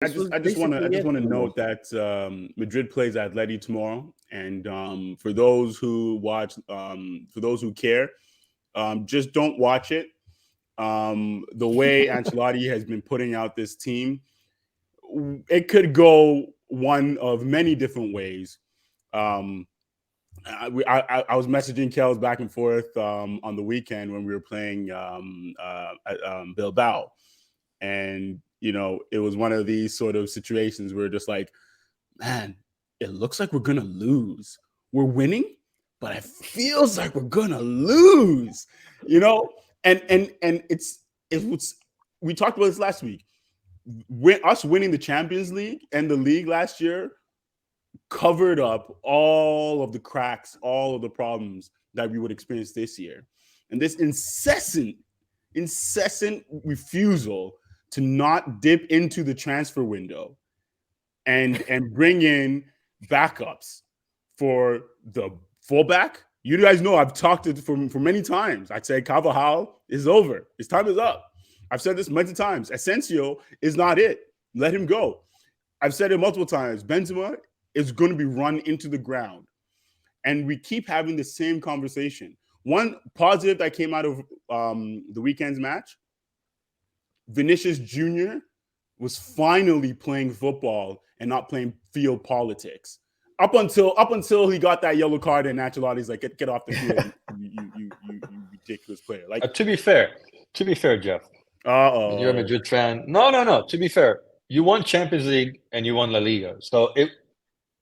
I just want to note that Madrid plays Atleti tomorrow, and for those who watch, for those who care, just don't watch it. The way Ancelotti has been putting out this team, it could go one of many different ways. Um, I was messaging Kels back and forth on the weekend when we were playing Bilbao, and it was one of these sort of situations where just like, man, it looks like we're gonna lose. We're winning, but it feels like we're gonna lose. And it's we talked about this last week. Us winning the Champions League and the league last year covered up all of the cracks, all of the problems that we would experience this year. And this incessant refusal to not dip into the transfer window and bring in backups for the fullback. You guys know I've talked it for many times. I'd say Carvajal is over. His time is up. I've said this many times. Asensio is not it. Let him go. I've said it multiple times. Benzema is going to be run into the ground. And we keep having the same conversation. One positive that came out of the weekend's match, Vinicius Jr. was finally playing football and not playing field politics. Up until he got that yellow card and Ancelotti's like, get off the field, you ridiculous player. Like to be fair, Jeff. You're a Madrid fan. No. To be fair, you won Champions League and you won La Liga, so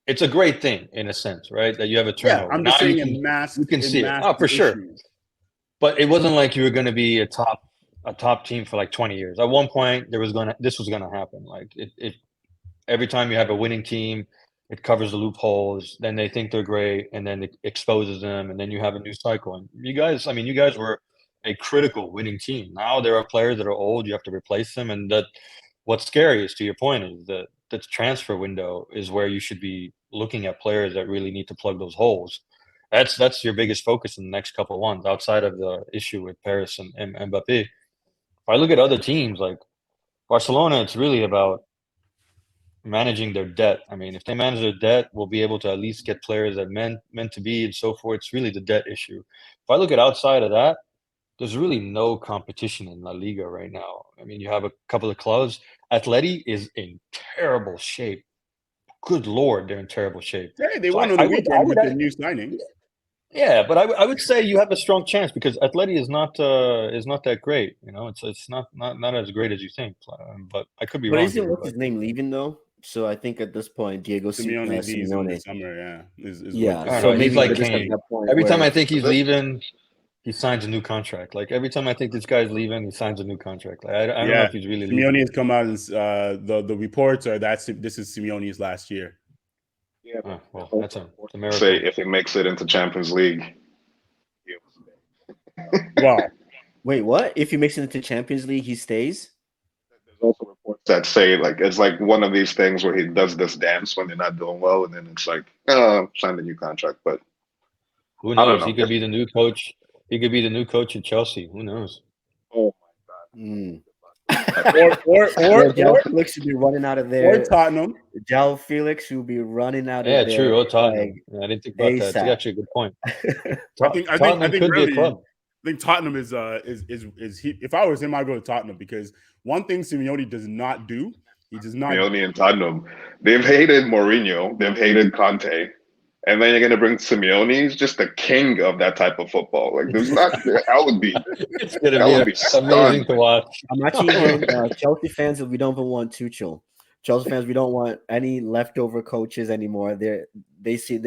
it's a great thing in a sense, right? That you have a turnover. Yeah, I'm just saying you can see it. Oh, for sure. But it wasn't like you were going to be a top team for like 20 years. At one point, this was gonna happen. Like it every time you have a winning team, it covers the loopholes. Then they think they're great, and then it exposes them, and then you have a new cycle. And you guys were a critical winning team. Now there are players that are old. You have to replace them, and what's scary is, to your point, is that the transfer window is where you should be looking at players that really need to plug those holes. That's your biggest focus in the next couple of ones, outside of the issue with Paris and Mbappe. If I look at other teams like Barcelona, it's really about managing their debt. I mean, if they manage their debt, we'll be able to at least get players that meant to be and so forth. It's really the debt issue. If I look at outside of that, there's really no competition in La Liga right now. I mean, you have a couple of clubs. Atleti is in terrible shape. Good Lord, they're in terrible shape. Yeah, they won on the weekend with the new signing. Yeah, but I would say you have a strong chance because Atleti is not that great. It's not as great as you think. But I could be wrong. But isn't what's his name leaving though? So I think at this point, Diego Simeone leaves in the summer. So maybe like every time I think he's leaving, he signs a new contract. Like every time I think this guy's leaving, he signs a new contract. Like, I don't know if he's really leaving. Simeone has come out and the reports are that this is Simeone's last year. Yeah, well, that's a miracle. Say if he makes it into Champions League. Wow. Wait, what? If he makes it into Champions League, he stays? There's also reports that say like it's like one of these things where he does this dance when they're not doing well, and then it's like, sign the new contract. But who knows? He could be the new coach. He could be the new coach at Chelsea. Who knows? Oh my God. Or Felix should be running out of there. Or Tottenham. João Felix will be running out of there. Yeah, true. Or Tottenham. I didn't think about that. That's actually a good point. I think could be a club. I think Tottenham is if I was him, I'd go to Tottenham because one thing Simeone does not do, he does not. Simeone and Tottenham, they've hated Mourinho, they've hated Conte. And then you're going to bring Simeone. He's just the king of that type of football. Like, there's not. That would be. It's going to be amazing to watch. I'm actually hearing Chelsea fans that we don't even want Tuchel. Chelsea fans, we don't want any leftover coaches anymore. They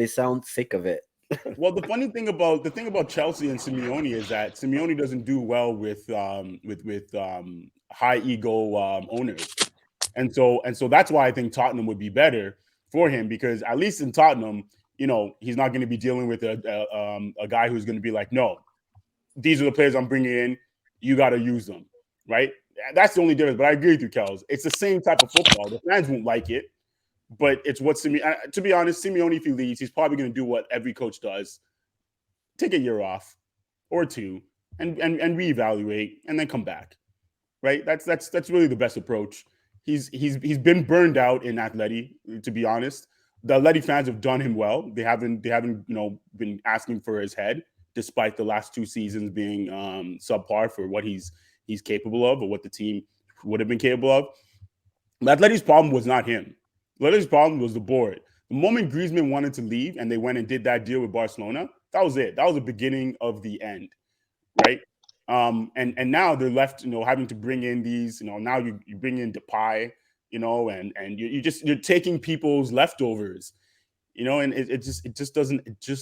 sound sick of it. Well, the thing about Chelsea and Simeone is that Simeone doesn't do well with high ego owners, and so that's why I think Tottenham would be better for him because at least in Tottenham. He's not going to be dealing with a guy who's going to be like, no, these are the players I'm bringing in. You got to use them, right? That's the only difference. But I agree with you, Kels. It's the same type of football. The fans won't like it, but it's what Simeone. To be honest, Simeone, if he leaves, he's probably going to do what every coach does: take a year off or two, and reevaluate, and then come back, right? That's really the best approach. he's been burned out in Atleti, to be honest. The Atleti fans have done him well. They haven't been asking for his head, despite the last 2 seasons being subpar for what he's capable of or what the team would have been capable of. But Atleti's problem was not him. Atleti's problem was the board. The moment Griezmann wanted to leave and they went and did that deal with Barcelona, that was it. That was the beginning of the end, right? And now they're left, having to bring in these, now you bring in Depay, and you're taking people's leftovers, and it just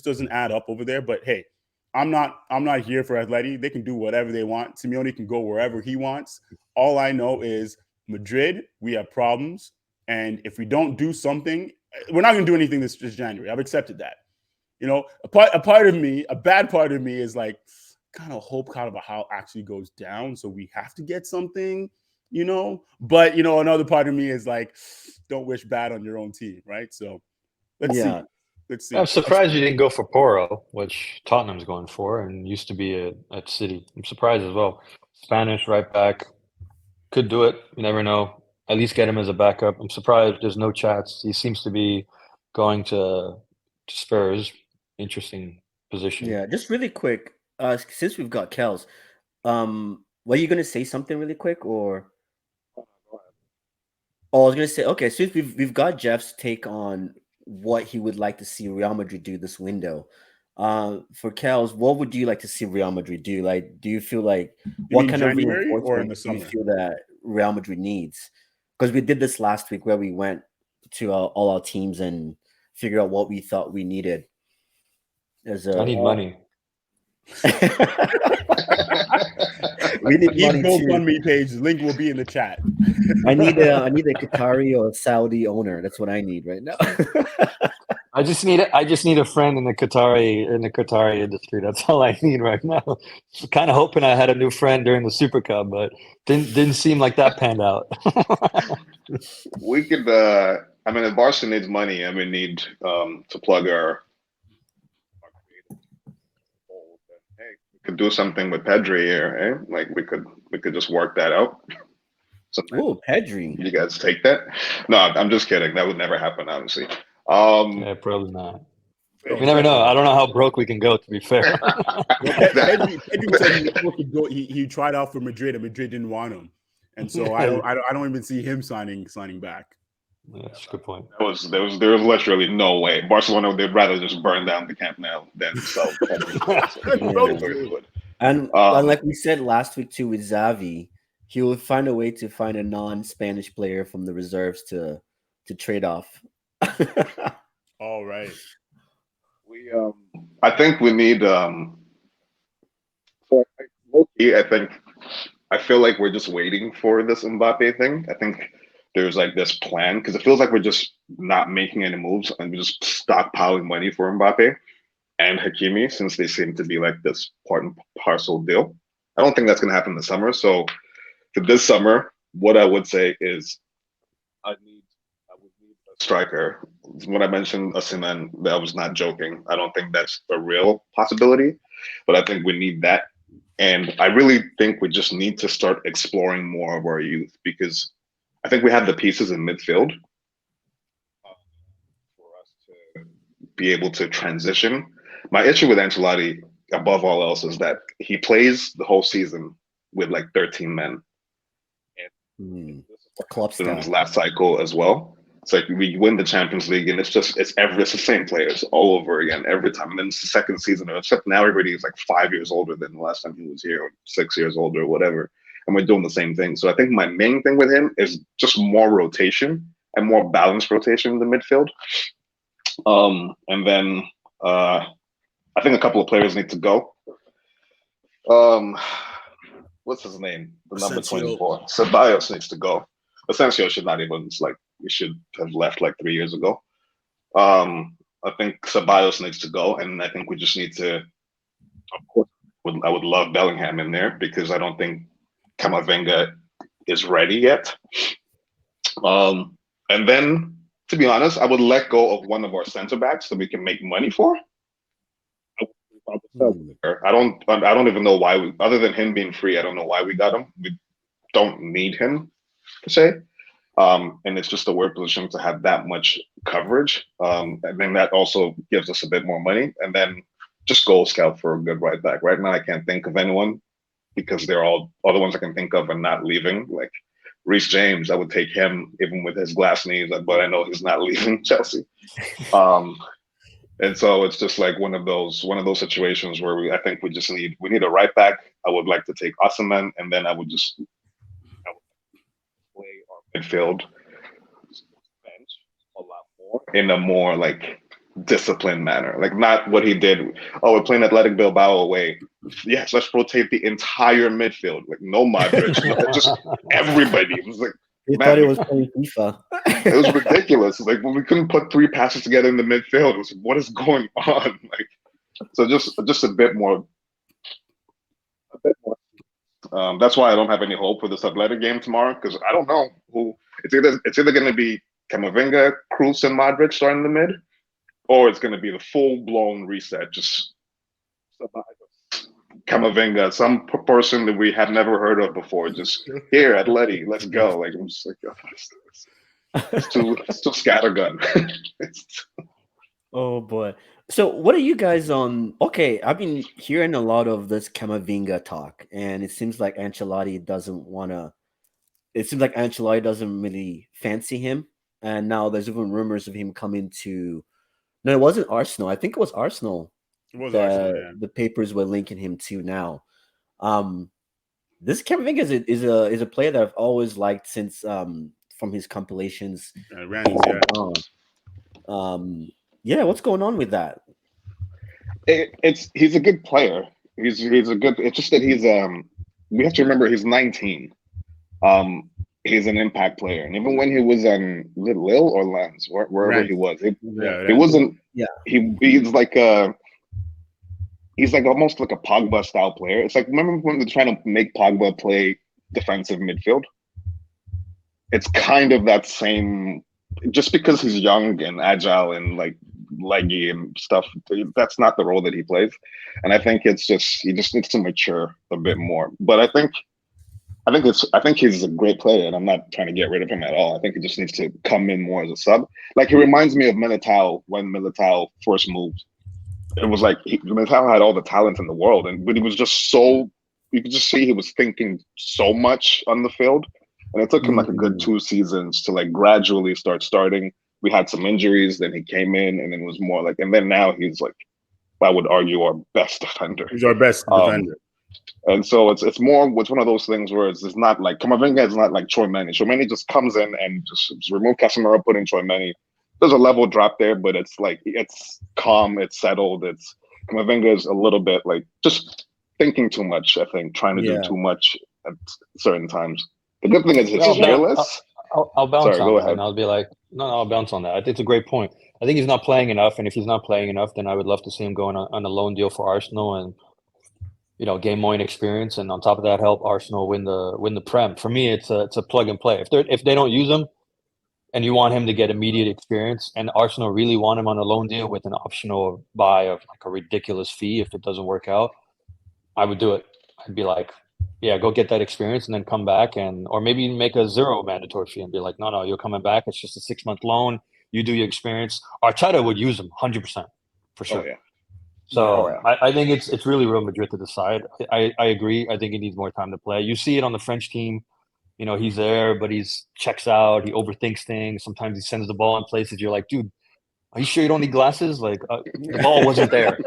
doesn't add up over there. But hey, I'm not here for Atleti. They can do whatever they want. Simeone can go wherever he wants. All I know is Madrid, we have problems, and if we don't do something, we're not going to do anything this January. I've accepted that. A part of me, a bad part of me is like, kind of hope how actually goes down, so we have to get something, But another part of me is like, don't wish bad on your own team, right? So let's see. I'm surprised you didn't go for Porro, which Tottenham's going for and used to be at City. I'm surprised as well. Spanish right back, could do it. You never know. At least get him as a backup. I'm surprised there's no chats. He seems to be going to Spurs. Interesting position. Yeah, just really quick. Since we've got Kels, were you gonna say something really quick or? Oh, I was gonna say, okay, since we've got Jeff's take on what he would like to see Real Madrid do this window. For Kels, what would you like to see Real Madrid do? Like, do you feel like what kind of reinforcement do you feel that Real Madrid needs? Because we did this last week where we went to all our teams and figured out what we thought we needed. I need money. We need money too. GoFundMe page. The link will be in the chat. I need a Qatari or Saudi owner. That's what I need right now. I just need a friend in the Qatari industry. That's all I need right now. Kind of hoping I had a new friend during the Super Cup, but didn't seem like that panned out. We could. I mean, if Barca needs money, and we need to plug our. Hey, we could do something with Pedri here, eh? Like we could just work that out. Oh, Pedri! You guys take that? No, I'm just kidding. That would never happen, obviously. Yeah, probably not. We never know. I don't know how broke we can go, to be fair. Pedri said he was supposed to go. He tried out for Madrid, and Madrid didn't want him, and so I don't even see him signing back. Yeah, that's a good point. There was literally no way. Barcelona, they'd rather just burn down the Camp Nou than sell Pedri. And like we said last week too with Xavi, he will find a way to find a non-Spanish player from the reserves to trade off. All right. I think we need. I feel like we're just waiting for this Mbappe thing. I think there's like this plan because it feels like we're just not making any moves and we're just stockpiling money for Mbappe and Hakimi since they seem to be like this part and parcel deal. I don't think that's going to happen this summer. So for this summer, what I would say is I would need a striker. When I mentioned Osimhen, I was not joking. I don't think that's a real possibility, but I think we need that. And I really think we just need to start exploring more of our youth because I think we have the pieces in midfield for us to be able to transition. My issue with Ancelotti, above all else, is that he plays the whole season with like 13 men. And this is what Klopp's in his last cycle as well. It's like we win the Champions League and it's the same players all over again every time. And then it's the second season, except now everybody is like 5 years older than the last time he was here, or 6 years older, or whatever. And we're doing the same thing. So I think my main thing with him is just more rotation and more balanced rotation in the midfield. And then I think a couple of players need to go. What's his name? The number 24. Ceballos needs to go. Asensio should not even, we should have left like 3 years ago. I think Ceballos needs to go, and I think we just need to, of course, I would love Bellingham in there because I don't think Camavinga is ready yet. And then, to be honest, I would let go of one of our center backs that we can make money for. I don't even know why other than him being free, I don't know why we got him. We don't need him per se. And it's just a weird position to have that much coverage. And then that also gives us a bit more money. And then just goal scout for a good right back. Right now, I can't think of anyone because they're all the ones I can think of are not leaving. Like Reece James, I would take him even with his glass knees, but I know he's not leaving Chelsea. And so it's just like one of those situations where I think we need a right back. I would like to take Osimhen, and then I would play our midfield bench a lot more in a more like disciplined manner, like not what he did. Oh, we're playing Athletic Bilbao away. Yes, let's rotate the entire midfield. Like no Modric, just everybody. It was like You thought it was playing FIFA. it was ridiculous. Like when we couldn't put 3 passes together in the midfield, it was what is going on? Like so, just a bit more. That's why I don't have any hope for this Athletic game tomorrow because I don't know who. It's either going to be Camavinga, Kroos, and Modric starting the mid, or it's going to be the full-blown reset. Just Camavinga, some person that we have never heard of before, just here, Atleti, let's go. Like I'm just like, oh, it's too scattergun. Oh boy. So what are you guys on? Okay, I've been hearing a lot of this Camavinga talk, and it seems like Ancelotti doesn't want to. It seems like Ancelotti doesn't really fancy him, and now there's even rumors of him coming to. No, it wasn't Arsenal. I think it was Arsenal. It was Arsenal. Yeah. The papers were linking him to now. This Camavinga is a player that I've always liked since from his compilations. Yeah, what's going on with that? He's a good player. He's a good. It's just that he's we have to remember he's 19. He's an impact player, and even when he was on Lille or Lens, wherever he was, it wasn't. Yeah, he's like almost like a Pogba style player. It's like remember when they're trying to make Pogba play defensive midfield? It's kind of that same. Just because he's young and agile and like leggy and stuff, that's not the role that he plays. And I think he just needs to mature a bit more. But I think he's a great player, and I'm not trying to get rid of him at all. I think he just needs to come in more as a sub. Like he reminds me of Militao when Militao first moved. It was like Militao had all the talent in the world, but he was just so you could just see he was thinking so much on the field. And it took him like a good 2 seasons to like gradually start starting. We had some injuries, then he came in, and then it was more like, and then now he's like, I would argue, our best defender. He's our best defender. And so it's one of those things where it's not like Camavinga is not like Troy Mani. Troy Mani just comes in and just remove Casemiro, put in Troy Mani. There's a level drop there, but it's like it's calm, it's settled. It's Camavinga is a little bit like just thinking too much. I think trying to do too much at certain times. The good thing is he's fearless. I'll bounce on that, and I'll be like, no, I'll bounce on that. I think it's a great point. I think he's not playing enough, and if he's not playing enough, then I would love to see him going on a loan deal for Arsenal and gain more experience, and on top of that, help Arsenal win the Prem. For me, it's a plug and play. If they don't use him, and you want him to get immediate experience, and Arsenal really want him on a loan deal with an optional buy of like a ridiculous fee if it doesn't work out, I would do it. I'd be like, yeah, go get that experience and then come back, or maybe make a 0 mandatory fee and be like, no, you're coming back. It's just a 6-month loan. You do your experience. Arteta would use him 100% for sure. Oh, yeah. So I think it's really Real Madrid to decide. I agree. I think he needs more time to play. You see it on the French team. He's there, but he's checks out. He overthinks things. Sometimes he sends the ball in places. You're like, dude, are you sure you don't need glasses? Like the ball wasn't there.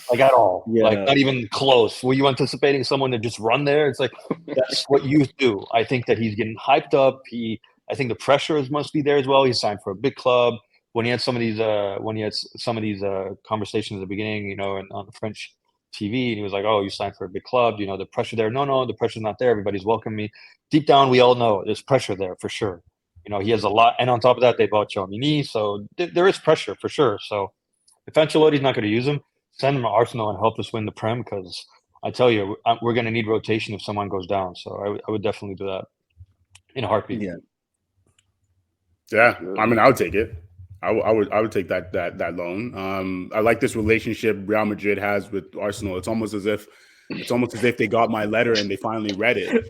Like at all, like not even close. Were you anticipating someone to just run there? It's like that's what youth do. I think that he's getting hyped up. I think the pressure must be there as well. He's signed for a big club. When he had some of these, conversations at the beginning, on the French TV, and he was like, "Oh, you signed for a big club. The pressure there." No, the pressure's not there. Everybody's welcoming me. Deep down, we all know there's pressure there for sure. He has a lot, and on top of that, they bought Tchouaméni, so there is pressure for sure. So if Ancelotti's not going to use him, send him to Arsenal and help us win the Prem, because I tell you, we're going to need rotation if someone goes down. So I would definitely do that in a heartbeat. Yeah. I mean, I would take it. I would take that loan. I like this relationship Real Madrid has with Arsenal. It's almost as if It's almost as if they got my letter and they finally read it.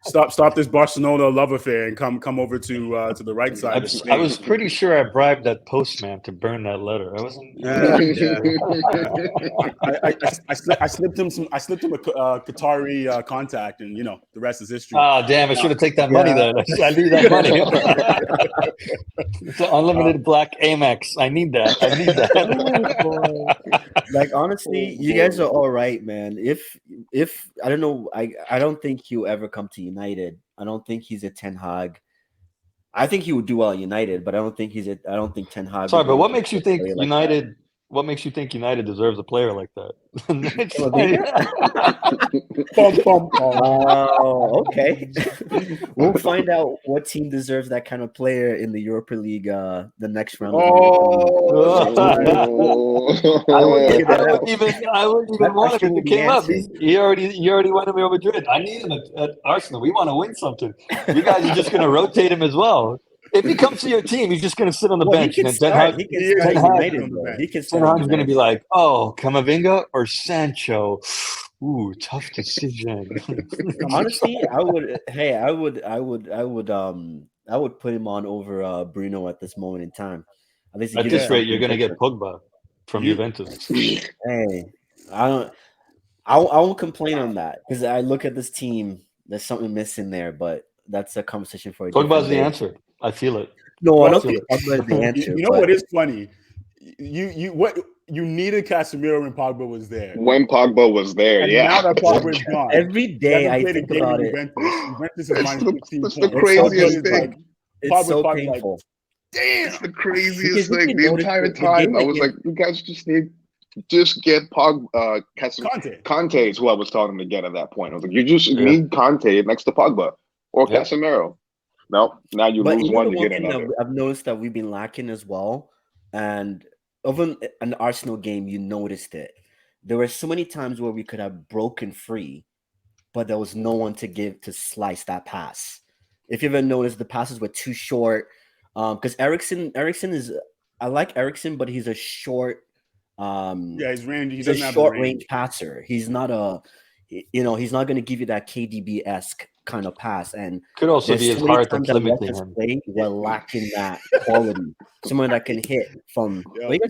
Stop this Barcelona love affair and come over to the right side. I was pretty sure I bribed that postman to burn that letter. I wasn't. I slipped him a Qatari contact, and the rest is history. Oh damn! I should have taken that money then. I need that money. It's an unlimited black Amex. I need that. Like honestly, you guys are all right, man. If I don't know, I don't think he'll ever come to United. I don't think he's a Ten Hag. I think he would do well at United, but I don't think I don't think Ten Hag. Sorry, but what makes you think United? What makes you think United deserves a player like that? Oh, okay. We'll find out what team deserves that kind of player in the Europa League the next round. I wouldn't even want him if he came up. He already went to Real Madrid. I need him at Arsenal. We want to win something. You guys are just going to rotate him as well. If he comes to your team, he's just going to sit on the bench. He can start. Ten Hag's going to be like, "Oh, Camavinga or Sancho? Ooh, tough decision." Honestly, I would put him on over Bruno at this moment in time. At this rate, you're going to get Pogba from Juventus. Hey, I won't complain on that because I look at this team. There's something missing there, but that's a conversation for a Pogba's the answer. I feel it. No, I don't think Pogba is the answer. What is funny? You needed Casemiro when Pogba was there. When Pogba was there, and yeah. Now that Pogba is gone. Every day I think about it. Juventus is it's the craziest thing. It's so painful. Damn, it's the craziest thing. The entire time I was like, you guys just get Pogba. Conte is who I was telling him to get at that point. I was like, you just need Conte next to Pogba or Casemiro. No, now you lose one, you get another. I've noticed that we've been lacking as well. And even an Arsenal game, you noticed it. There were so many times where we could have broken free, but there was no one to slice that pass. If you ever noticed, the passes were too short. Because Eriksen is, I like Eriksen, but he's a short. His range. He's a short range passer. He's not he's not going to give you that KDB-esque kind of pass, and could also be his heart that's limiting him. We're lacking that quality. Someone that can hit from. What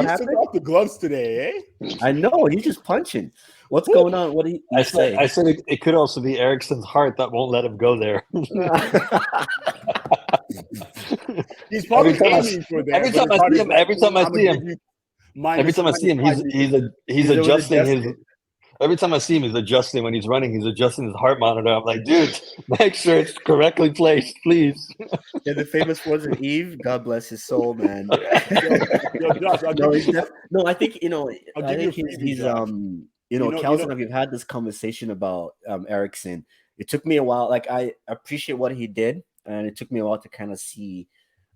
happened? Took off the gloves today, eh? I know he's just punching. What's going on? What do you say? I said it could also be Eriksen's heart that won't let him go there. He's probably aiming for that. Every time I see him, he's adjusting his. Every time I see him, he's adjusting. When he's running, he's adjusting his heart monitor. I'm like, dude, make sure it's correctly placed, please. Yeah, the famous words of Eve. God bless his soul, man. I think he's Kelson, we've had this conversation about Eriksen. It took me a while. Like, I appreciate what he did, and it took me a while to kind of see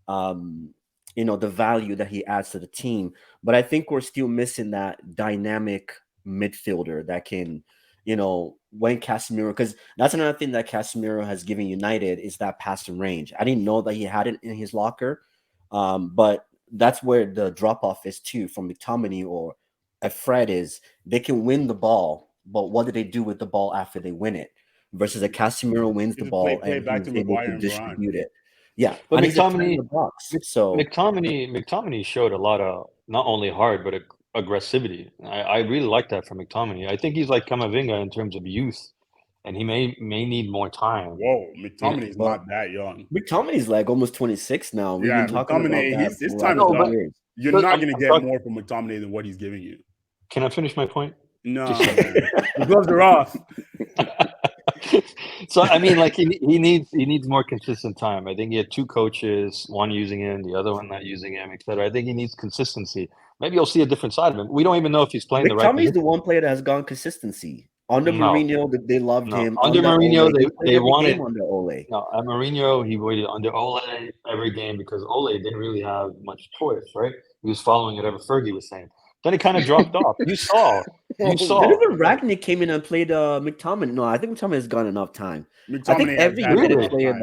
the value that he adds to the team. But I think we're still missing that dynamic midfielder that can, when Casemiro, because that's another thing that Casemiro has given United is that passing range. I didn't know that he had it in his locker, but that's where the drop off is too from McTominay or Fred is. They can win the ball, but what do they do with the ball after they win it? Versus a Casemiro wins the ball and he's able to distribute it. Yeah, but McTominay showed a lot of not only hard but aggressivity. I really like that from McTominay. I think he's like Camavinga in terms of youth, and he may need more time. Whoa, McTominay's not that young. McTominay's like almost 26 now. We've been talking about that. His time is up. You're not going to get more from McTominay than what he's giving you. Can I finish my point? No, the gloves are off. So I mean, like he needs more consistent time. I think he had two coaches, one using him, the other one not using him, etc. I think he needs consistency. Maybe you'll see a different side of him. We don't even know if he's playing the right. McTominay's the one player that has gone consistency. Under Mourinho, they loved him. Under Mourinho, they wanted under Ole. No, at Mourinho, he waited under Ole every game because Ole didn't really have much choice, right? He was following whatever Fergie was saying. Then it kind of dropped off. You saw. Even Ragnick came in and played McTominay. No, I think McTominay has gone enough time. I think every United player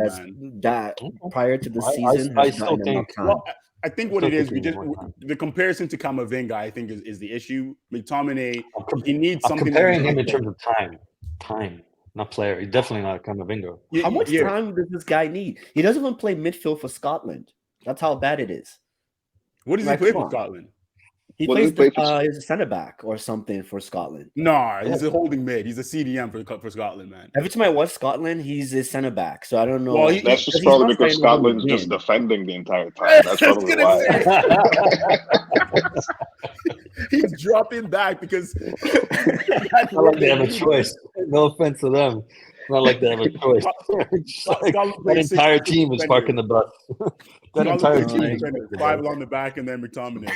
that prior to the season has gotten enough time. I think what it is, we Still just thinking more time. the comparison to Kamavinga, I think, is the issue. McTominay, he needs I'm something. comparing him in terms of time, not player. He's definitely not a Kamavinga. How much time does this guy need? He doesn't even play midfield for Scotland. That's how bad it is. What does he Like, play come for on. Scotland? He What does plays he play for? he's a center back or something for Scotland. Nah, he's a holding mid. He's a CDM for Scotland, man. Every time I watch Scotland, he's a center back. So I don't know. Well, That's just he's probably not because starting to hold Scotland's just in. defending the entire time. That's I was probably gonna why. He's dropping back because It's not like they have a choice. No offense to them. It's not like they have a choice. It's like that entire team is parking the bus. That entire team is parking the 5 bus. along the back and then McTominay.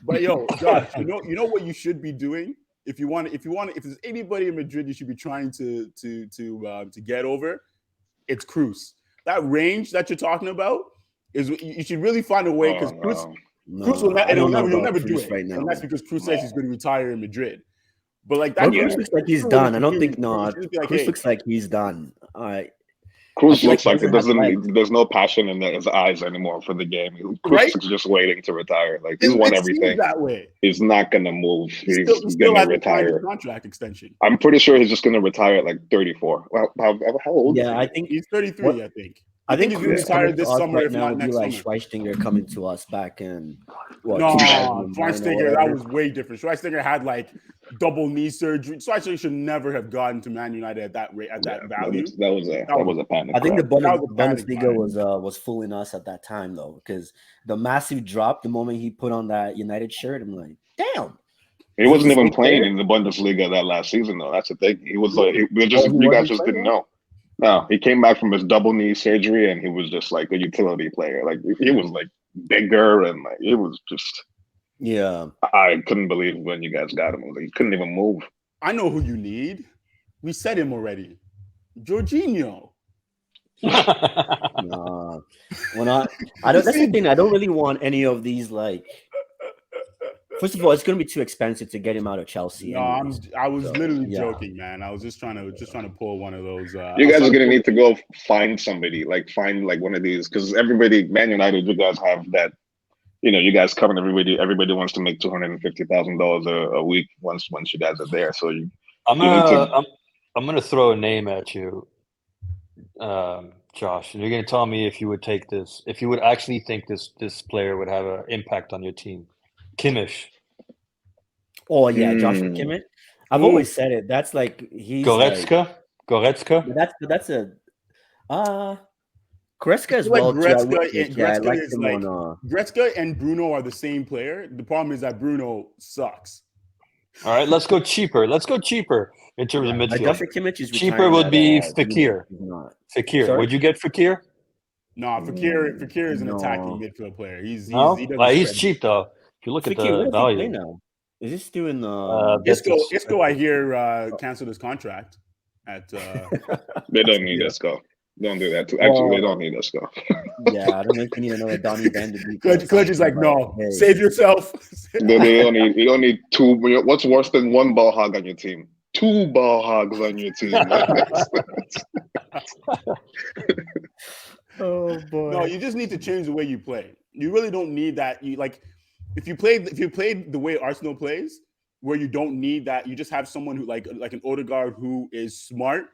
But yo, Josh, you know what you should be doing if there's anybody in Madrid you should be trying to get over, it's Cruz. That range that you're talking about is you should really find a way because Cruz will never do it right now. and that's because Cruz says he's going to retire in Madrid. But like that, Well, Cruz looks like he's done. I don't think Cruz looks like he's done. All right. Cruz looks like there's no passion in his eyes anymore for the game. Cruz is just waiting to retire. Like he's won everything. That way. He's not gonna move. He's still gonna retire. Contract extension. I'm pretty sure he's just gonna retire at like 34. How old? Yeah, I think he's 33. I think he's gonna retire this summer, if not next summer. Schweinsteiger coming to us back in Schweinsteiger, that was way different. Schweinsteiger had like double knee surgery. Schweinsteiger should never have gotten to Man United at that rate, that value. That was a panic. I think the Bundesliga was fooling us at that time though, because the massive drop the moment he put on that United shirt, I'm like, damn. He wasn't even playing in the Bundesliga that last season though. That's the thing. He was like, you guys just didn't know. No, he came back from his double knee surgery and he was just like a utility player. Like he was like bigger and like it was just. Yeah, I couldn't believe when you guys got him. Like, he couldn't even move. I know who you need. We said him already. Jorginho. Nah. I don't. That's the thing. I don't really want any of these. Like, first of all, it's going to be too expensive to get him out of Chelsea. No, I was literally joking, man. I was just trying to pull one of those. You guys are going to need to go find somebody, find one of these, because everybody, Man United, you guys have that. You know, you guys cover everybody. Everybody wants to make $250,000 a week once you guys are there. So I'm gonna throw a name at you, Josh, and you're gonna tell me if you would take this, if you would actually think this player would have an impact on your team. Kimmich. Oh yeah, Joshua Kimmich. I've always said it. That's like he's Goretzka. That's a Goretzka as like well. Goretzka and Bruno are the same player. The problem is that Bruno sucks. All right, let's go cheaper. Let's go cheaper in terms of midfield. Joshua Kimmich is cheaper would be Fekir. Fekir. Sorry? Would you get Fekir? No, Fekir is an attacking midfield player. He's cheap though. If you look at the value now, is he still in the Isco? I hear canceled his contract at. They don't need Isco. Don't do that. Actually, they don't need Isco. Yeah, I don't know if you need another Donny Van de Beek. Coach is like, no, save yourself. You don't need two. What's worse than one ball hog on your team? Two ball hogs on your team. Oh boy! No, you just need to change the way you play. You really don't need that. If you played the way Arsenal plays, where you don't need that, you just have someone who like an Odegaard who is smart,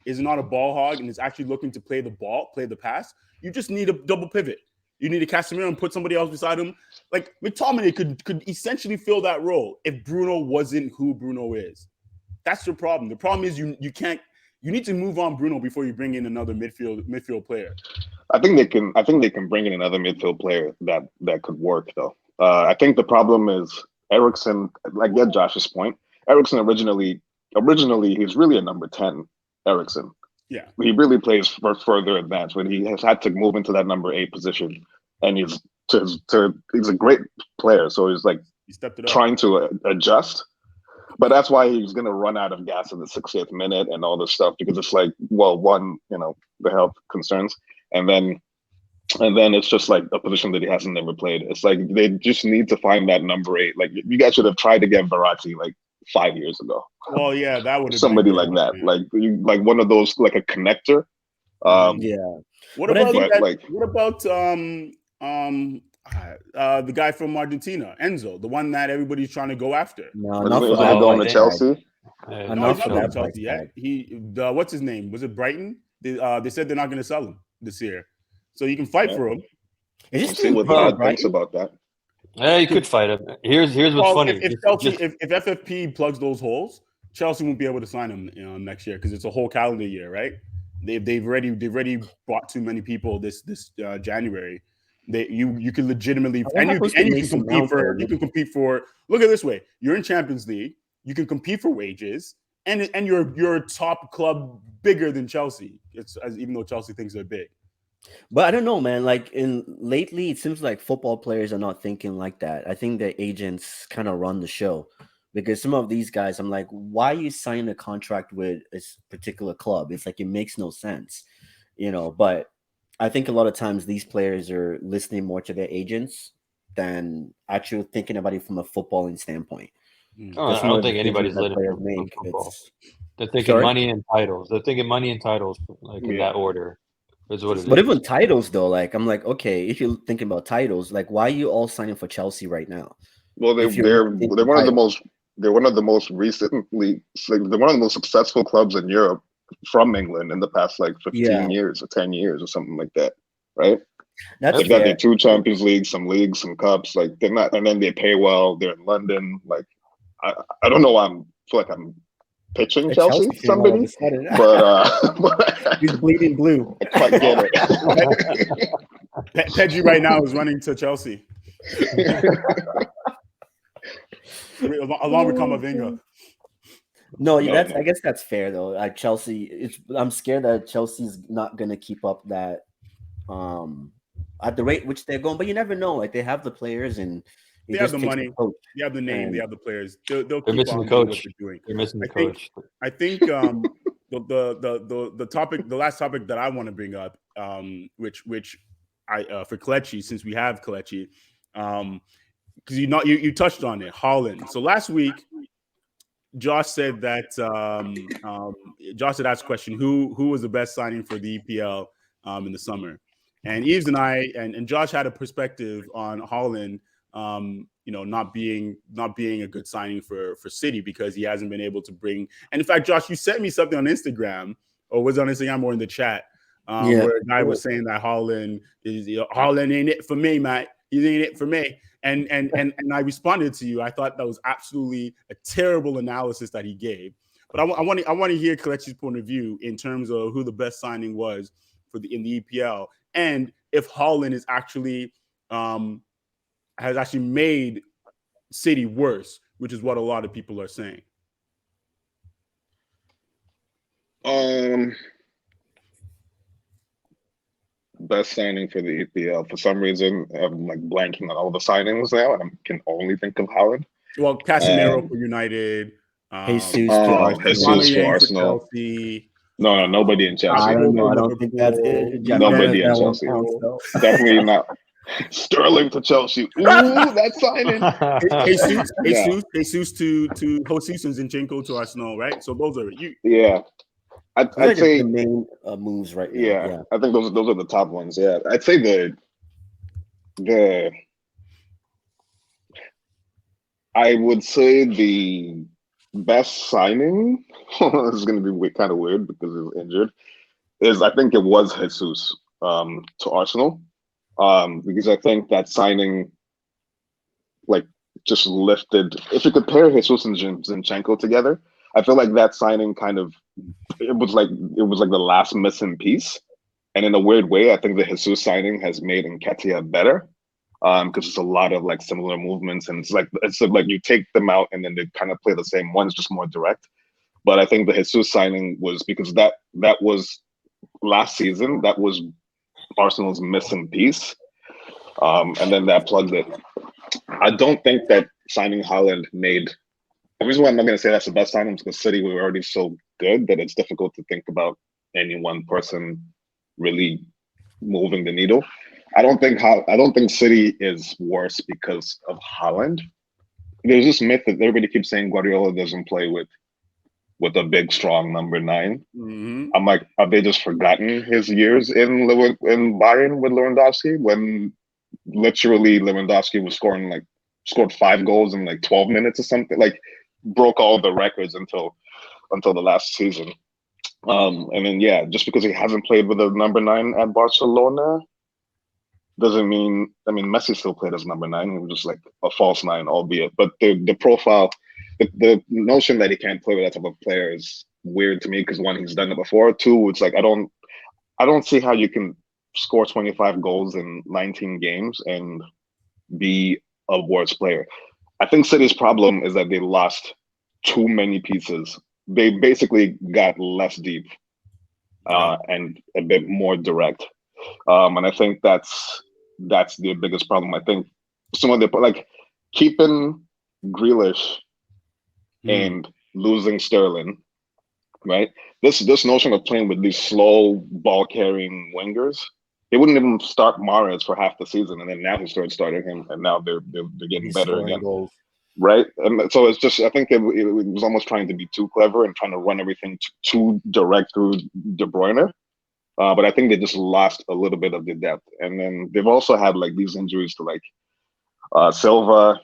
is not a ball hog, and is actually looking to play the ball, play the pass. You just need a double pivot. You need a Casemiro and put somebody else beside him. Like McTominay could essentially fill that role if Bruno wasn't who Bruno is. That's the problem. The problem is you can't. You need to move on Bruno before you bring in another midfield player. I think they can bring in another midfield player that could work though. I think the problem is Eriksen. I get Josh's point. Eriksen originally he's really a number 10. Eriksen. Yeah, he really plays for further advanced, but he has had to move into that number 8 position, and he's a great player. So he's like trying to adjust. But that's why he's going to run out of gas in the 60th minute and all this stuff, because it's like, well, one, the health concerns, and then it's just like a position that he hasn't never played. It's like they just need to find that number 8. Like you guys should have tried to get Verratti like 5 years ago. Well, yeah, that would have somebody like that, man. like one of those, like a connector. What about The guy from Argentina, Enzo, the one that everybody's trying to go after. No, Isn't not for he that going to price Chelsea? tag. Yeah, No, he's not for going that to Chelsea price yet. tag. What's his name? Was it Brighton? They said they're not going to sell him this year, so you can fight Yeah. for him. Is he We'll see still what in Todd Brighton? thinks about that. Yeah, you could fight him. Here's what's Well, funny. if Chelsea, if FFP plugs those holes, Chelsea won't be able to sign him next year because it's a whole calendar year, right? They've already bought too many people this January. You can legitimately What and you happens can to Mason Mount, though? you can compete for. Look at it this way: you're in Champions League. You can compete for wages, and you're a top club bigger than Chelsea. Even though Chelsea thinks they're big. But I don't know, man. Like lately, it seems like football players are not thinking like that. I think the agents kind of run the show because some of these guys, I'm like, why you sign a contract with a particular club? It's like it makes no sense, But I think a lot of times these players are listening more to their agents than actually thinking about it from a footballing standpoint. I Some don't of the think anybody's decisions that living players from make, football. it's They're thinking Sorry? money and titles. They're thinking money and titles, like in that order. Is what it But is. even titles, though, like I'm like, okay, if you're thinking about titles, like why are you all signing for Chelsea right now? Well, If you're they're not thinking one of the titles. most they're one of the most recently they're one of the most successful clubs in Europe from England in the past like 15 Yeah, years or 10 years or something like that, right? that's They've got their fair. 2 Champions Leagues, some leagues, some cups. Like they're not, and then they pay well. They're in London. Like I don't know why feel like I'm pitching A Chelsea Chelsea to fan all of a somebody, sudden. but He's bleeding blue. I quite get it. Pedri right now is running to Chelsea along with Kamavinga. No, No, that's I guess that's fair though. Like Chelsea, I'm scared that Chelsea's not gonna keep up that at the rate which they're going, but you never know. Like they have the players and it They have just the takes money. the coach. They have the name. And They have the players. They'll They're keep missing on the doing what coach. they're doing. They're missing the I think. coach. I think the topic, the last topic that I want to bring up, which I for Kelechi, since we have Kelechi, because you touched on it, Holland. So last week, Josh said that Josh had asked a question: who was the best signing for the EPL in the summer? And Eves and I and Josh had a perspective on Holland. Not being a good signing for City because he hasn't been able to bring. And in fact, Josh, you sent me something on Instagram, or was it on Instagram or in the chat, where a guy was saying that Holland ain't it for me, Matt. He ain't it for me. And I responded to you. I thought that was absolutely a terrible analysis that he gave. But I want to hear Kelechi's point of view in terms of who the best signing was in the EPL, and if Holland is actually has actually made City worse, which is what a lot of people are saying. Best signing for the EPL. For some reason, I'm like blanking on all the signings now, and I can only think of Howard. Well, Casemiro for United. Jesus to Arsenal. Jesus for Arsenal. Chelsea. No, nobody in Chelsea. I don't know. I don't think that's it. Nobody in Chelsea. Definitely not. Sterling to Chelsea. Ooh, that's signing. Jesus to Jesus and Zinchenko to Arsenal, right? So those are you. Yeah. I'd say the main moves right now. Yeah, I think those are the top ones. Yeah, I'd say I would say the best signing. This is going to be kind of weird because he's injured. I think it was Jesus to Arsenal, because I think that signing, like, just lifted. If you compare Jesus and Zinchenko together, I feel like that signing kind of it was like the last missing piece. And in a weird way, I think the Jesus signing has made Nketiah better, because it's a lot of like similar movements, and it's like you take them out and then they kind of play the same ones, just more direct. But I think the Jesus signing was because that was last season. That was Arsenal's missing piece, and then that plugged it. I don't think that signing Haaland made. The reason why I'm not going to say that's the best signing is because City were already so good that it's difficult to think about any one person really moving the needle. I don't think City is worse because of Haaland. There's this myth that everybody keeps saying Guardiola doesn't play with a big, strong number 9. Mm-hmm. I'm like, have they just forgotten his years in Bayern with Lewandowski when literally Lewandowski was scored 5 goals in like 12 minutes or something. Like broke all the records until the last season. And then yeah, just because he hasn't played with a number 9 at Barcelona doesn't mean. I mean, Messi still played as number 9. He was just like a false 9, albeit. But the profile, the notion that he can't play with that type of player is weird to me because one, he's done it before. Two, it's like I don't see how you can score 25 goals in 19 games and be a worse player. I think City's problem is that they lost too many pieces. They basically got less deep and a bit more direct. And I think that's the biggest problem. I think some of the like keeping Grealish and losing Sterling, right? This notion of playing with these slow ball carrying wingers, they wouldn't even start Mahrez for half the season, and then now he started starting him, and now they're getting He's better scoring again, goals. right? And so it's just I think it was almost trying to be too clever and trying to run everything too direct through De Bruyne. But I think they just lost a little bit of the depth, and then they've also had like these injuries to like Silva,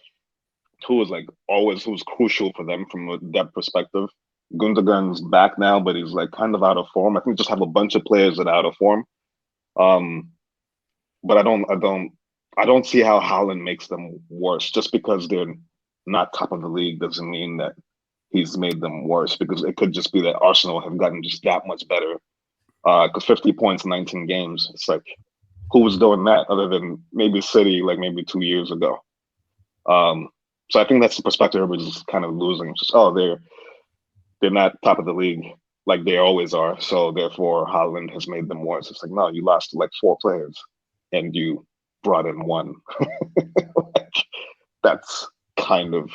who was crucial for them from a depth perspective. Gundogan's back now, but he's like kind of out of form. I think just have a bunch of players that are out of form. But I don't see how Haaland makes them worse. Just because they're not top of the league doesn't mean that he's made them worse. Because it could just be that Arsenal have gotten just that much better. Because 50 points, 19 games. It's like, who was doing that other than maybe City, like maybe 2 years ago? So I think that's the perspective everybody's kind of losing. It's just, they're not top of the league like they always are. So therefore, Haaland has made them worse. It's like, no, you lost like 4 players and you brought in 1. Like, that's kind of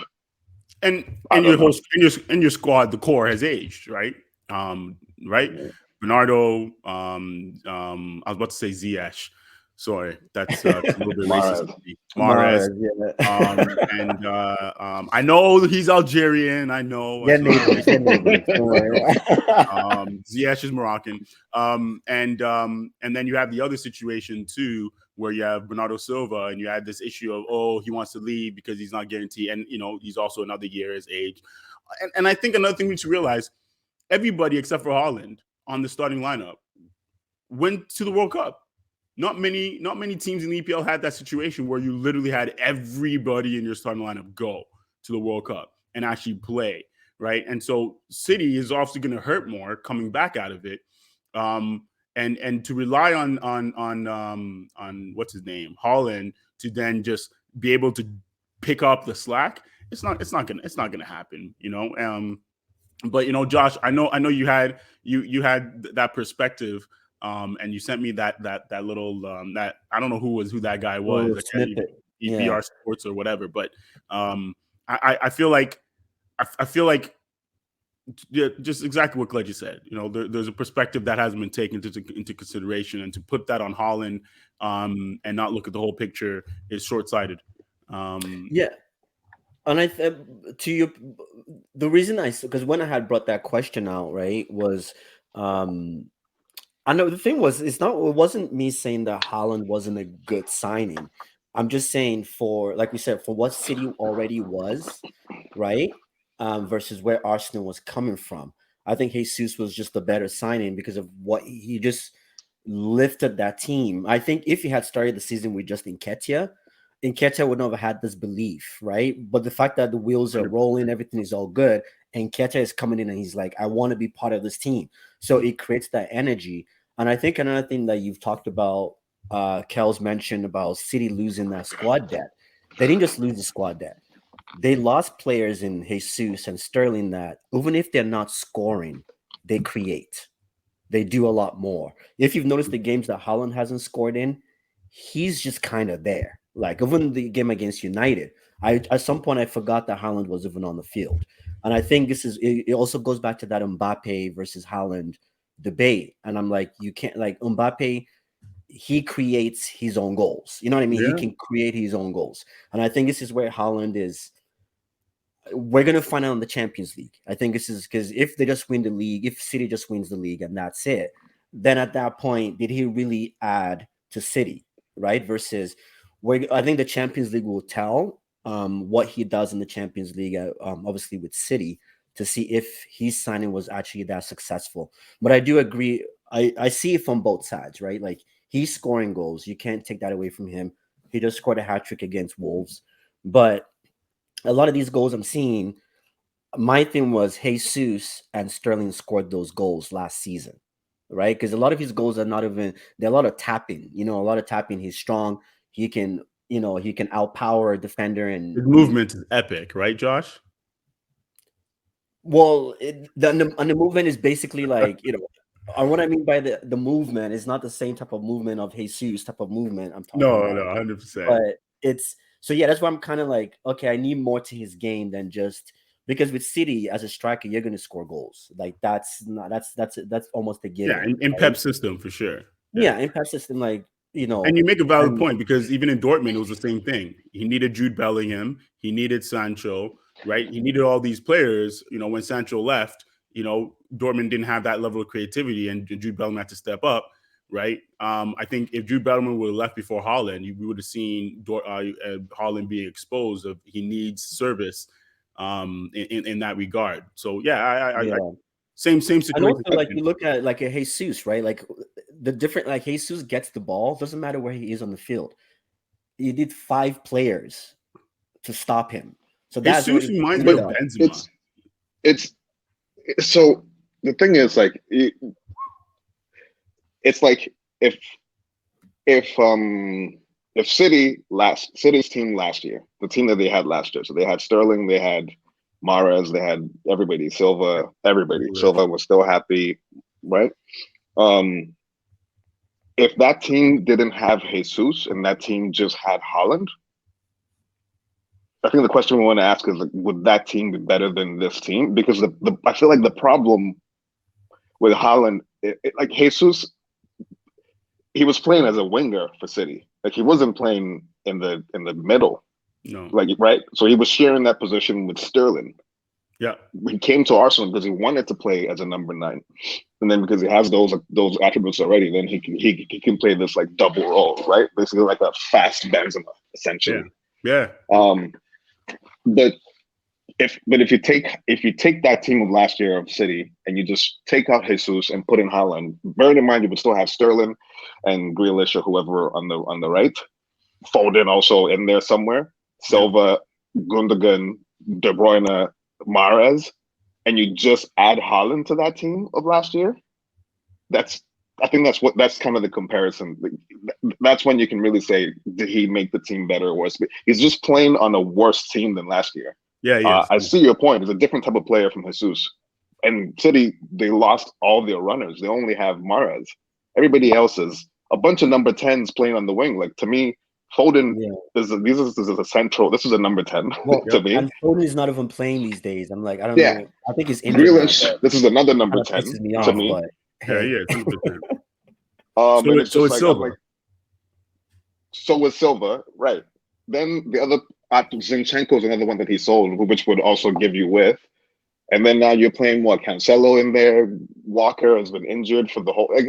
and your squad, the core has aged, right? Right. Yeah. Bernardo, I was about to say Ziyech. Sorry, that's a little bit racist. Mahrez. Yeah. I know he's Algerian. I know. Yeah, neighbors. Ziyech is Moroccan. And then you have the other situation too, where you have Bernardo Silva, and you had this issue of he wants to leave because he's not guaranteed, and he's also another year his age. And I think another thing we should realize: everybody except for Haaland on the starting lineup went to the World Cup. Not many teams in the EPL had that situation where you literally had everybody in your starting lineup go to the World Cup and actually play, right? And so City is obviously going to hurt more coming back out of it, and to rely on what's his name, Haaland, to then just be able to pick up the slack. It's not gonna happen, But Josh, I know you had that perspective. And you sent me that little that I don't know who that guy was, snippet. BR Sports or whatever, but I feel like just exactly what Gledge said. There's a perspective that hasn't been taken into consideration, and to put that on Haaland and not look at the whole picture is short-sighted. Yeah, and the reason because when I had brought that question out, right, was I know the thing was, it wasn't me saying that Haaland wasn't a good signing. I'm just saying like we said, for what City already was, right? Versus where Arsenal was coming from. I think Jesus was just a better signing because of what he just lifted that team. I think if he had started the season with just Nketiah would not have had this belief, right? But the fact that the wheels are rolling, everything is all good, and Nketiah is coming in and he's like, I want to be part of this team. So it creates that energy. And I think another thing that you've talked about, Kel's mentioned about City losing that squad depth. They didn't just lose the squad depth. They lost players in Jesus and Sterling that even if they're not scoring, they create. They do a lot more. If you've noticed the games that Haaland hasn't scored in, he's just kind of there. Like even the game against United, at some point I forgot that Haaland was even on the field. And I think it also goes back to that Mbappe versus Haaland debate. And I'm like, you can't, like, Mbappe, he creates his own goals. You know what I mean? Yeah. He can create his own goals. And I think this is where Haaland is. We're going to find out in the Champions League. I think this is because if they just win the league, if City just wins the league and that's it, then at that point, did he really add to City, right? Versus I think the Champions League will tell what he does in the Champions League, obviously with City, to see if his signing was actually that successful. But I do agree. I see it from both sides, right? Like, he's scoring goals. You can't take that away from him. He just scored a hat trick against Wolves. But a lot of these goals I'm seeing, my thing was Jesus and Sterling scored those goals last season, right? Because a lot of his goals are not even, they're a lot of tapping, a lot of tapping. He's strong. He can, he can outpower a defender. And His movement is epic, right, Josh? Well, the movement is basically like, what I mean by the movement is not the same type of movement of Jesus type of movement I'm talking about. No, 100%. But it's so yeah, that's why I'm kind of like, okay, I need more to his game than just because with City as a striker, you're gonna score goals. Like that's almost a given. Yeah, in right? Pep's system for sure. Yeah, in Pep's system, like and you make a valid point because even in Dortmund, it was the same thing. He needed Jude Bellingham, he needed Sancho, right? He needed all these players. When Sancho left, Dortmund didn't have that level of creativity, and Jude Bellingham had to step up, right? I think if Jude Bellingham would have left before Haaland, we would have seen Haaland being exposed. Of he needs service in that regard. So yeah, same situation. And also, like, you look at like a Jesus, right? Like the different, like Jesus gets the ball, doesn't matter where he is on the field. You need 5 players to stop him. So that's Jesus reminds me of Benzema. It's so the thing is, like, it's like if City's team last year, the team that they had last year, so they had Sterling, they had Mahrez, they had everybody, Silva, everybody. Silva was still happy, right? If that team didn't have Jesus and that team just had Haaland, I think the question we want to ask is, like, would that team be better than this team? Because I feel like the problem with Haaland, like Jesus, he was playing as a winger for City. Like, he wasn't playing in the middle. No. Like, right? So he was sharing that position with Sterling. Yeah. He came to Arsenal because he wanted to play as a number 9. And then because he has those attributes already, then he can play this like double role, right? Basically like a fast Benzema, essentially. Yeah. But if you take that team of last year of City and you just take out Jesus and put in Haaland, bearing in mind you would still have Sterling and Grealish or whoever on the right, Foden also in there somewhere, Silva, Gundogan, De Bruyne, Mahrez, and you just add Haaland to that team of last year. I think that's kind of the comparison. That's when you can really say, did he make the team better or worse? He's just playing on a worse team than last year. Yeah, I see your point. He's a different type of player from Jesus. And City, they lost all their runners. They only have Mahrez. Everybody else is a bunch of number 10s playing on the wing. Like, to me, Foden is a central. This is a number 10 to me. And Foden is not even playing these days. I'm like, I don't know. I think he's injured. Grealish, this is another number 10 to me. But, hey. So it's Silva. So with Silva, right? Then the other Zinchenko is another one that he sold, which would also give you width. And then now you're playing Cancelo in there. Walker has been injured for the whole. I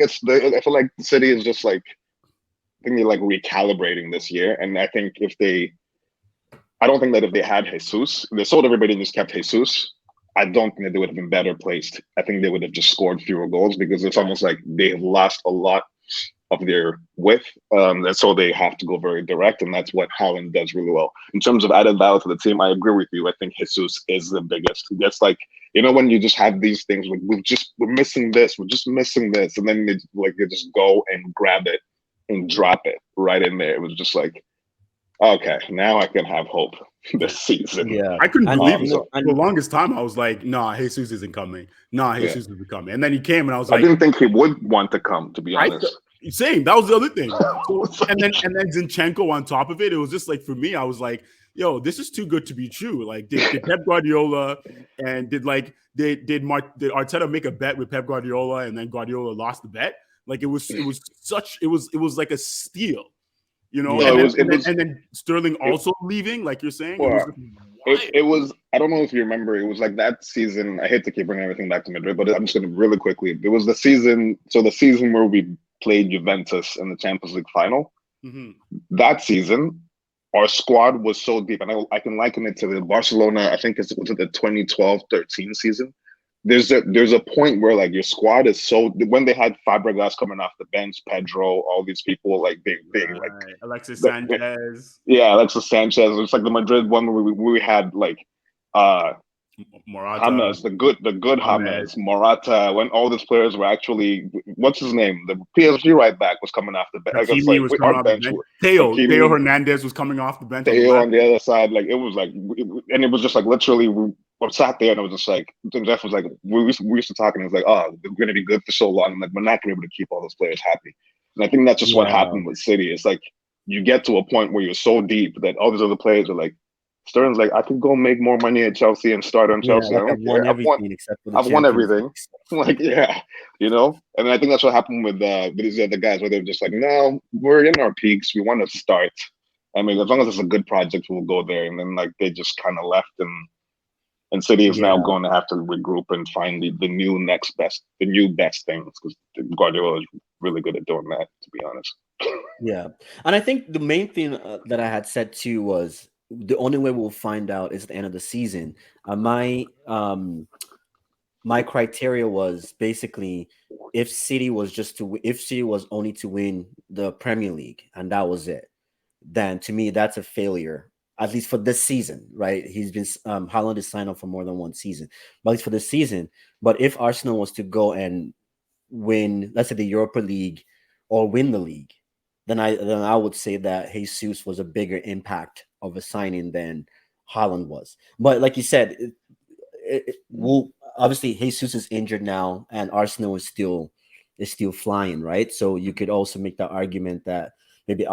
feel like the City is just like, I think they're like recalibrating this year. And I think I don't think that if they had Jesus, they sold everybody and just kept Jesus, I don't think that they would have been better placed. I think they would have just scored fewer goals because it's almost like they have lost a lot of their width. And so they have to go very direct. And that's what Haaland does really well. In terms of added value to the team, I agree with you. I think Jesus is the biggest. That's like, when you just have these things, we're missing this, we're just missing this. And then you just go and grab it and drop it right in there. It was just like, okay, now I can have hope this season. Yeah, I couldn't believe it. For the longest time, I was like, nah, Jesus isn't coming. Jesus isn't coming. And then he came, and I was like, I didn't think he would want to come, to be honest. Same. That was the other thing. So, and then Zinchenko on top of it. It was just like, for me, I was like, yo, this is too good to be true. Like, did Pep Guardiola and did Arteta make a bet with Pep Guardiola, and then Guardiola lost the bet? Like, it was like a steal, and then Sterling also leaving, like you're saying. It was, I don't know if you remember, it was like that season. I hate to keep bringing everything back to Madrid, but I'm just going to really quickly. It was the season where we played Juventus in the Champions League final. Mm-hmm. That season, our squad was so deep, and I can liken it to the Barcelona. I think was it the 2012-13 season. There's a point where like your squad is so when they had Fabregas coming off the bench, Pedro, all these people like they like Alexis Sanchez. Yeah, Alexis Sanchez. It's like the Madrid one where we had like Morata, James, the good James, Morata, when all these players were actually what's his name? The PSG right back was coming off the bench. I guess like was coming off the bench. Theo Hernandez was coming off the bench. Theo on the other side, like it was like, and it was just like literally we sat there and it was just like Jeff was like we used to talk and it was like, oh, they're going to be good for so long. I'm like, we're not going to be able to keep all those players happy. And I think that's just what happened with City. It's like you get to a point where you're so deep that all these other players are like, Sterling's like, I could go make more money at Chelsea and start on Chelsea. Like I've won everything except for the I've won everything. Like, yeah, you know? And I think that's what happened with these other guys where they're just like, no, we're in our peaks. We want to start. I mean, as long as it's a good project, we'll go there. And then like they just kind of left and City is now going to have to regroup and find the new best things because Guardiola is really good at doing that, to be honest. Yeah. And I think the main thing that I had said too was the only way we'll find out is at the end of the season. My criteria was basically if City was only to win the Premier League and that was it, then to me that's a failure, at least for this season, right? He's been Haaland is signed up for more than one season, but at least for this season. But if Arsenal was to go and win, let's say the Europa League or win the league, then I would say that Jesus was a bigger impact of a signing than Haaland was. But like you said, obviously Jesus is injured now, and Arsenal is still flying, right? So you could also make the argument that maybe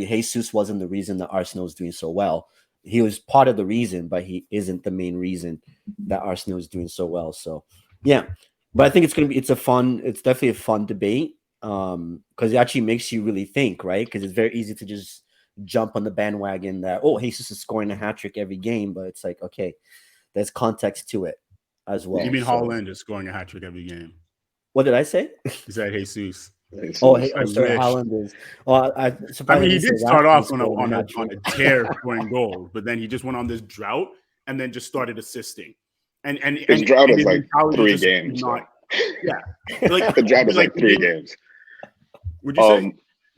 Jesus wasn't the reason that Arsenal is doing so well. He was part of the reason, but he isn't the main reason that Arsenal is doing so well. So yeah, but I think it's definitely a fun debate. Because it actually makes you really think, right? Because it's very easy to just jump on the bandwagon that Jesus is scoring a hat trick every game, but it's like, okay, there's context to it as well. You mean Haaland is scoring a hat trick every game? What did I say? You said Jesus. Sorry, Haaland is. Well, I mean, he did start off on a tear scoring goals, but then he just went on this drought and then just started assisting. And his drought is like 3 games. Yeah, like the drought is like 3 games. Would you say?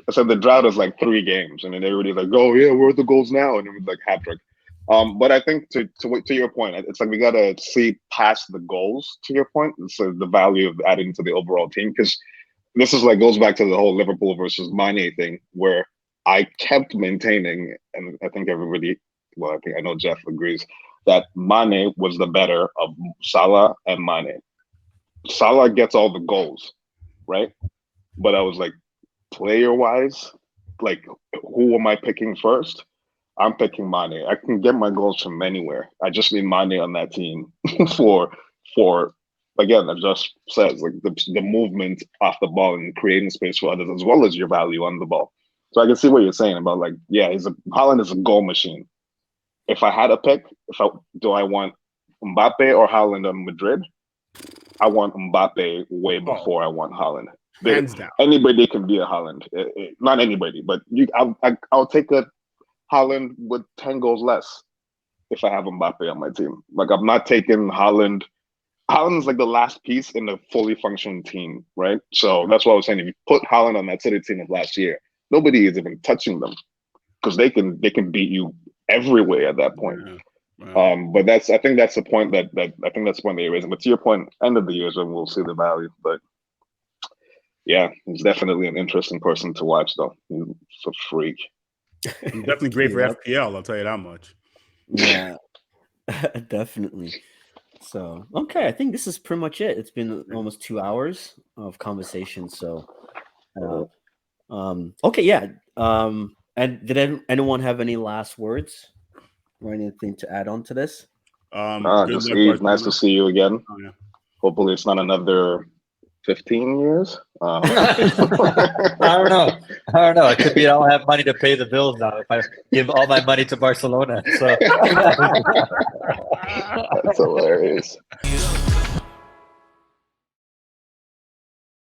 I said the drought is like 3 games, and then everybody's like, "Oh yeah, where are the goals now?" And it was like hat trick. But I think to your point, it's like we gotta see past the goals. To your point, so the value of adding to the overall team, because this is like goes back to the whole Liverpool versus Mane thing, where I kept maintaining, and I think I know Jeff agrees that Mane was the better of Salah and Mane. Salah gets all the goals, right? But I was like, player-wise, like, who am I picking first? I'm picking Mane. I can get my goals from anywhere. I just need Mane on that team for again, as just says, like the movement off the ball and creating space for others, as well as your value on the ball. So I can see what you're saying about like, yeah, Haaland is a goal machine. If I had a pick, do I want Mbappe or Haaland on Madrid? I want Mbappe way before I want Haaland. Hands down. Anybody can be a Haaland. Not anybody, but I'll take a Haaland with 10 goals less if I have Mbappe on my team. Like, I'm not taking Haaland. Haaland is like the last piece in the fully functioning team, right? So that's what I was saying. If you put Haaland on that City team of last year, nobody is even touching them because they can beat you everywhere at that point. Yeah. Wow. But I think that's the point that you're raising. But to your point, end of the year is when we'll see the value. But yeah, he's definitely an interesting person to watch, though. He's a freak. He's definitely great for FPL. I'll tell you that much. Yeah, definitely. So okay, I think this is pretty much it. It's been almost 2 hours of conversation. So, okay, yeah. And did anyone have any last words or anything to add on to this? Just Eve, nice to see you again. Oh, yeah. Hopefully, it's not another 15 years. I don't know. It could be I'll have money to pay the bills now if I give all my money to Barcelona. So that's hilarious.